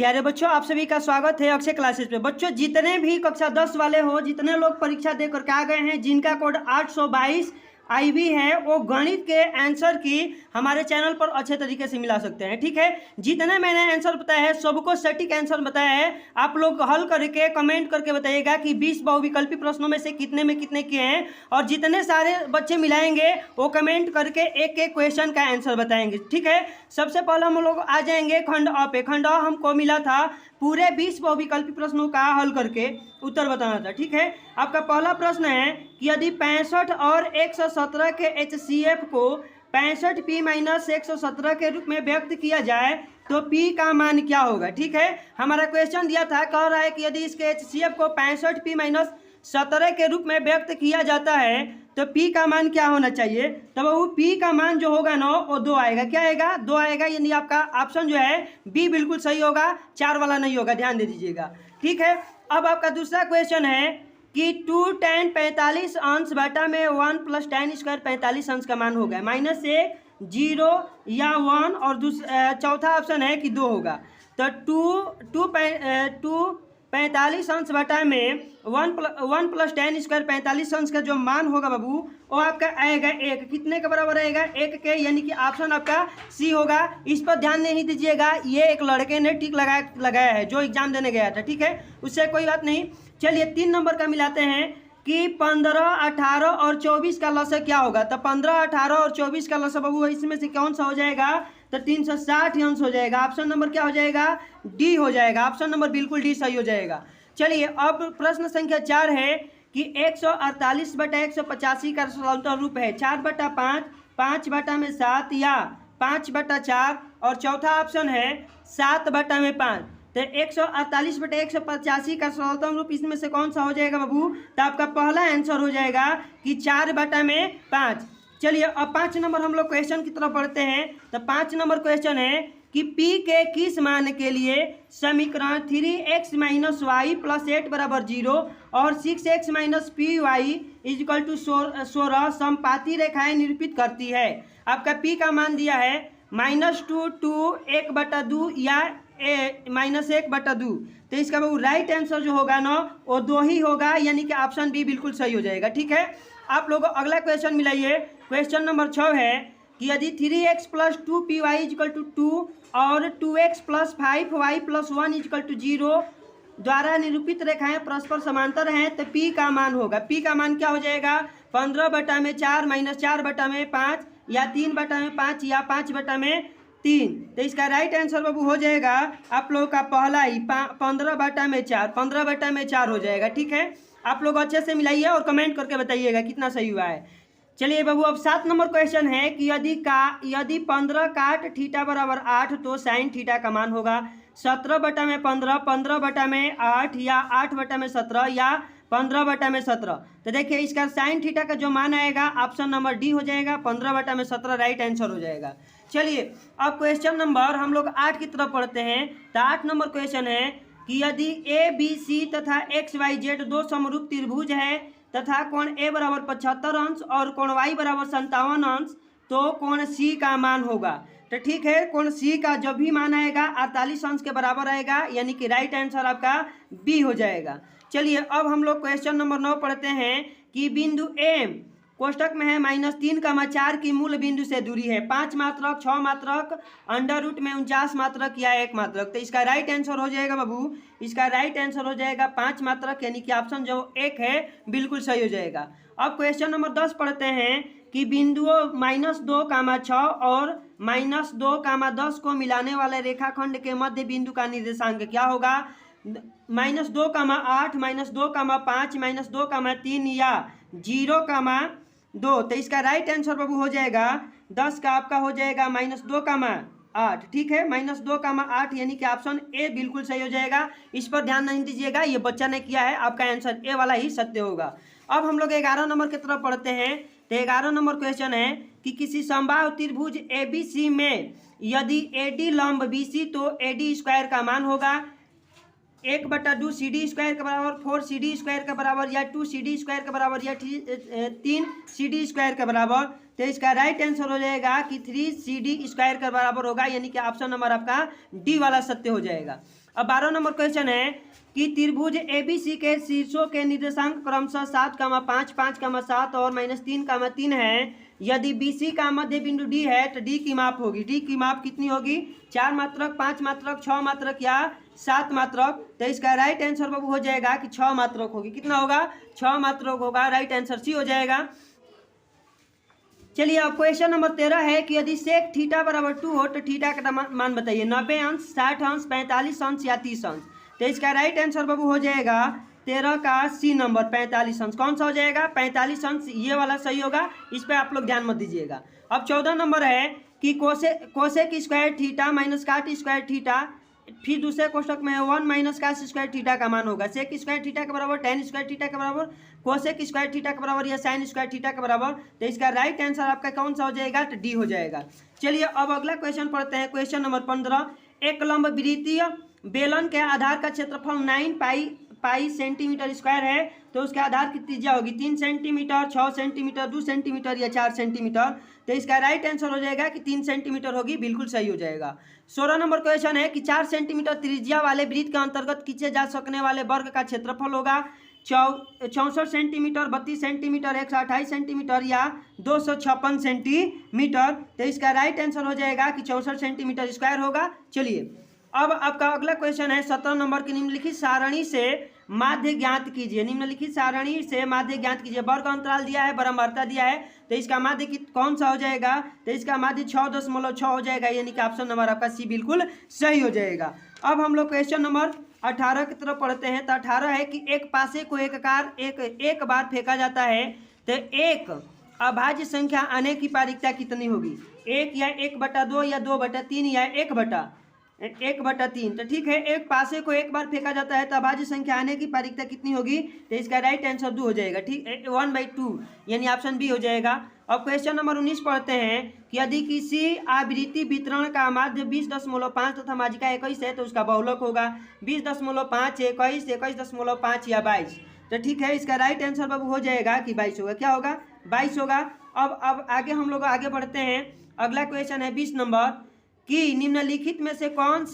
प्यारे बच्चों, आप सभी का स्वागत है अक्षय क्लासेस पे। बच्चों, जितने भी कक्षा 10 वाले हो, जितने लोग परीक्षा दे करके आ गए हैं, जिनका कोड 822 IB है, वो गणित के आंसर की हमारे चैनल पर अच्छे तरीके से मिला सकते हैं। ठीक है, जितने मैंने आंसर बताया है सबको सटीक आंसर बताया है। आप लोग हल करके कमेंट करके बताइएगा कि 20 बहुविकल्पी प्रश्नों में से कितने में कितने किए हैं, और जितने सारे बच्चे मिलाएंगे वो कमेंट करके एक एक क्वेश्चन का आंसर बताएंगे। ठीक है, सबसे पहले हम लोग आ जाएंगे खंड अ पे। खंड अ हमको मिला था पूरे 20 बहुविकल्पी प्रश्नों का हल करके उत्तर बताना था। ठीक है, आपका पहला प्रश्न है कि यदि 65 और 117 के HCF को 65P - 117 के रूप में व्यक्त किया जाए तो P का मान क्या होगा। ठीक है, हमारा क्वेश्चन दिया था, कह रहा है कि यदि इसके HCF को 65P - 17 के रूप में व्यक्त किया जाता है तो P का मान क्या होना चाहिए। तब वो P का मान जो होगा ना वो 2 आएगा। क्या आएगा? 2 आएगा। यानी आपका ऑप्शन जो है B बिल्कुल सही होगा, 4 वाला नहीं होगा, ध्यान दे दीजिएगा। ठीक है, अब आपका दूसरा क्वेश्चन है कि 2 tan 45 अंश बटा में 1 + tan स्क्वायर 45 अंश का मान होगा। -1, 0 या 1, और चौथा ऑप्शन है कि 2 होगा। तो 2 45 अंश बटा में 1 + tan स्क्वायर 45 अंश का जो मान होगा बाबू वो आपका आएगा 1। कितने के बराबर आएगा? 1 के, यानी कि ऑप्शन आपका सी होगा। इस पर ध्यान नहीं दीजिएगा, ये एक लड़के ने टिक लगाया है जो एग्जाम देने गया था। ठीक है, उससे कोई बात नहीं। चलिए 3 नंबर का मिलाते हैं कि 15, 18 और 24 का लसागु क्या होगा। तो 15, 18 और 24 का लसागु बाबू इसमें से कौन सा हो जाएगा? तो 360 अंश हो जाएगा। ऑप्शन नंबर क्या हो जाएगा? डी हो जाएगा। ऑप्शन नंबर बिल्कुल डी सही हो जाएगा। चलिए अब प्रश्न संख्या 4 है कि 148 बटा 185 का सरलतम रूप है 4/5, 5/7 या 5/4, और चौथा ऑप्शन है 7/5। तो 148 बटे 185 का सरलतम रूप इसमें से कौन सा हो जाएगा बाबू? तो आपका पहला आंसर हो जाएगा कि 4/5। चलिए अब 5 नंबर हम लोग क्वेश्चन की तरफ बढ़ते हैं। तो 5 नंबर क्वेश्चन है कि P के किस मान के लिए समीकरण 3x - y + 8 = 0 और 6x - py = 16 समपाती रेखाएं निरूपित करती है। आपका P का मान दिया है -2, 2, 1/2 या -1/2। तो इसका वो राइट आंसर जो होगा ना वो 2 ही होगा, यानी कि ऑप्शन बी बिल्कुल सही हो जाएगा। ठीक है, आप लोगों अगला क्वेश्चन मिलाइए। क्वेश्चन नंबर 6 है कि यदि 3x + 2py = 2 और 2x + 5y + 1 = 0 द्वारा निरूपित रेखाएं परस्पर समांतर हैं तो P का मान होगा। P का मान क्या हो जाएगा? 15/4 - 4/5 या 3/5 या 5/3। तो इसका राइट आंसर बाबू हो जाएगा आप लोगों का पहला ही 15/4, 15/4 हो जाएगा। ठीक है, आप लोग अच्छे से मिलाइए और कमेंट करके बताइएगा कितना सही हुआ है। चलिए बाबू अब 7 नंबर क्वेश्चन है कि यदि 15 काट थीटा बराबर 8 तो साइन थीटा का मान होगा 17/15, 15/8 या 8/17 या 15/17। तो देखिए इसका साइन थीटा का जो मान आएगा ऑप्शन नंबर डी हो जाएगा, 15/17 राइट आंसर हो जाएगा। चलिए अब क्वेश्चन नंबर हम लोग 8 की तरफ पढ़ते हैं। तो 8 नंबर क्वेश्चन है कि यदि ABC तथा XYZ 2 समरूप त्रिभुज है तथा कोण A = 75 अंश और कोण Y = 57 अंश तो कोण C का मान होगा। तो ठीक है, कोण C का जब भी मान आएगा 48 अंश के बराबर आएगा, यानी कि राइट आंसर आपका बी हो जाएगा। चलिए अब हम लोग क्वेश्चन नंबर 9 पढ़ते हैं कि बिंदु M कोष्टक में है -3, 4 की मूल बिंदु से दूरी है 5 मात्रक, 6 मात्रक, √ में 49 मात्रक या 1 मात्रक। तो इसका राइट आंसर हो जाएगा बाबू, इसका राइट आंसर हो जाएगा 5 मात्रक, यानी कि ऑप्शन जो 1 है बिल्कुल सही हो जाएगा। अब क्वेश्चन नंबर 10 पढ़ते हैं कि बिंदुओं -2, 6 और -2, 10 को मिलाने वाले रेखाखंड के मध्य बिंदु का निर्देशांक क्या होगा? -2, 8, -2, 5, -2, 3 या 0, 2। तो इसका राइट आंसर बाबू हो जाएगा 10 का आपका हो जाएगा -2, 8। ठीक है, -2, 8 यानी कि ऑप्शन ए बिल्कुल सही हो जाएगा। इस पर ध्यान नहीं दीजिएगा, ये बच्चा ने किया है, आपका आंसर ए वाला ही सत्य होगा। अब हम लोग 11 नंबर की तरफ पढ़ते हैं। तो 11 नंबर क्वेश्चन है कि किसी समबाहु त्रिभुज ABC में यदि AD लंब BC तो AD स्क्वायर का मान होगा 1/2 CD स्क्वायर के बराबर 4 CD स्क्वायर के बराबर या 2 CD स्क्वायर के बराबर या 3 CD स्क्वायर के बराबर। तो इसका राइट आंसर हो जाएगा कि 3 CD स्क्वायर के बराबर होगा, यानी कि ऑप्शन नंबर आपका डी वाला सत्य हो जाएगा। अब 12 नंबर क्वेश्चन है कि त्रिभुज ABC के शीर्षों के निर्देशांक क्रमशः 7, 5, 5, 7 और -3, 3 है। यदि BC का मध्य बिंदु D है तो D की माप होगी। D की माप कितनी होगी? 4 मात्रक, 5 मात्रक, 6 मात्रक या 7 मात्रक। तो इसका राइट आंसर बाबू हो जाएगा कि 6 मात्रक होगी। कितना होगा? 6 मात्रक होगा। राइट आंसर सी हो जाएगा। चलिए अब क्वेश्चन नंबर 13 है कि यदि सेक थीटा बराबर 2 हो तो थीटा का मान बताइए। 90 अंश, 60 अंश, 45 अंश या 30 अंश। तो इसका राइट आंसर बाबू हो जाएगा 13 का सी नंबर 45 अंश। कौन सा हो जाएगा? 45 अंश, ये वाला सही होगा। इस पर आप लोग ध्यान मत दीजिएगा। अब 14 नंबर है कि कोसेक स्क्वायर थीटा माइनस काट स्क्वायर थीटा, फिर दूसरे कोष्टक में 1 माइनस काट स्क्वायर थीटा का मान होगा। सेक स्क्वायर थीटा के बराबर, टेन स्क्वायर थीटा के बराबर, कोसेक स्क्वायर थीटा के बराबर या साइन स्क्वायर थीटा के बराबर। तो इसका राइट आंसर आपका कौन सा हो जाएगा? तो डी हो जाएगा। चलिए अब अगला क्वेश्चन पढ़ते हैं। क्वेश्चन नंबर 15, एक लंब वृत्तीय बेलन के आधार का क्षेत्रफल 9 पाई सेंटीमीटर स्क्वायर है, तो उसके आधार की त्रिज्या होगी 3 सेंटीमीटर, 6 सेंटीमीटर, 2 सेंटीमीटर या 4 सेंटीमीटर। तो इसका राइट आंसर हो जाएगा कि 3 सेंटीमीटर होगी। बिल्कुल सही हो जाएगा। 16 नंबर क्वेश्चन है कि 4 सेंटीमीटर त्रिज्या वाले वृत्त के अंतर्गत खींचे जा सकने वाले वर्ग का क्षेत्रफल होगा 64 सेंटीमीटर, 32 सेंटीमीटर, 128 सेंटीमीटर या 256 सेंटीमीटर। तो इसका राइट आंसर हो जाएगा कि 64 सेंटीमीटर स्क्वायर होगा। चलिए अब आपका अगला क्वेश्चन है 17 नंबर की निम्नलिखित सारणी से माध्य ज्ञात कीजिए। निम्नलिखित सारणी से माध्य ज्ञात कीजिए। वर्ग अंतराल दिया है, बारंबारता दिया है, तो इसका माध्य कौन सा हो जाएगा? तो इसका माध्य 6.6 हो जाएगा, यानी कि ऑप्शन नंबर आपका सी बिल्कुल सही हो जाएगा। अब हम लोग क्वेश्चन नंबर 18 की तरफ पढ़ते हैं। तो 18 है कि एक पासे को एक बार फेंका जाता है तो एक अभाज्य संख्या आने की पारिकता कितनी होगी? 1 या 1/2 या 2/3 या 1/3। तो ठीक है, एक पासे को एक बार फेंका जाता है तो अभाज्य संख्या आने की पारिकता कितनी होगी? तो इसका राइट आंसर 2 हो जाएगा। ठीक, 1/2 यानी ऑप्शन बी हो जाएगा। अब क्वेश्चन नंबर 19 पढ़ते हैं कि यदि किसी आवृत्ति वितरण का माध्य 20.5 तथा माध्यिका 21 है तो उसका बहुलक होगा 20.5, 21, 21.5 या 22। तो ठीक है, इसका राइट आंसर बाबू हो जाएगा कि 22 होगा। क्या होगा? 22 होगा। अब आगे हम लोग आगे बढ़ते हैं। अगला क्वेश्चन है 20 नंबर कि निम्नलिखित में से कौन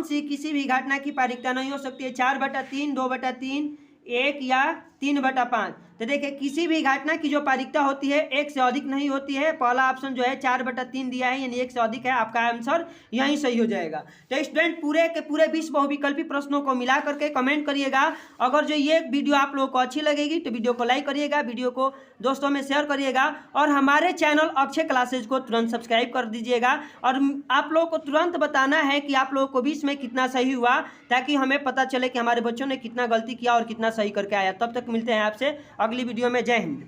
सी किसी भी घटना की पारिकता नहीं हो सकती है? 4/3, 2/3, 1 या 3/5। तो देखिए, किसी भी घटना की जो पारिकता होती है 1 से अधिक नहीं होती है। पहला ऑप्शन जो है 4/3 दिया है, यानी 1 से अधिक है। आपका आंसर यहीं सही हो जाएगा। तो स्टूडेंट पूरे के पूरे 20 बहुविकल्पी प्रश्नों को मिला करके कमेंट करिएगा। अगर जो ये वीडियो आप लोगों को अच्छी लगेगी तो वीडियो को लाइक करिएगा, वीडियो को दोस्तों में शेयर करिएगा और हमारे चैनल अक्षय क्लासेज को तुरंत सब्सक्राइब कर दीजिएगा। और आप लोगों को तुरंत बताना है कि आप लोगों को 20 में कितना सही हुआ, ताकि हमें पता चले कि हमारे बच्चों ने कितना गलती किया और कितना सही करके आया। तब तक मिलते हैं आपसे अगली वीडियो में। जय हिंद।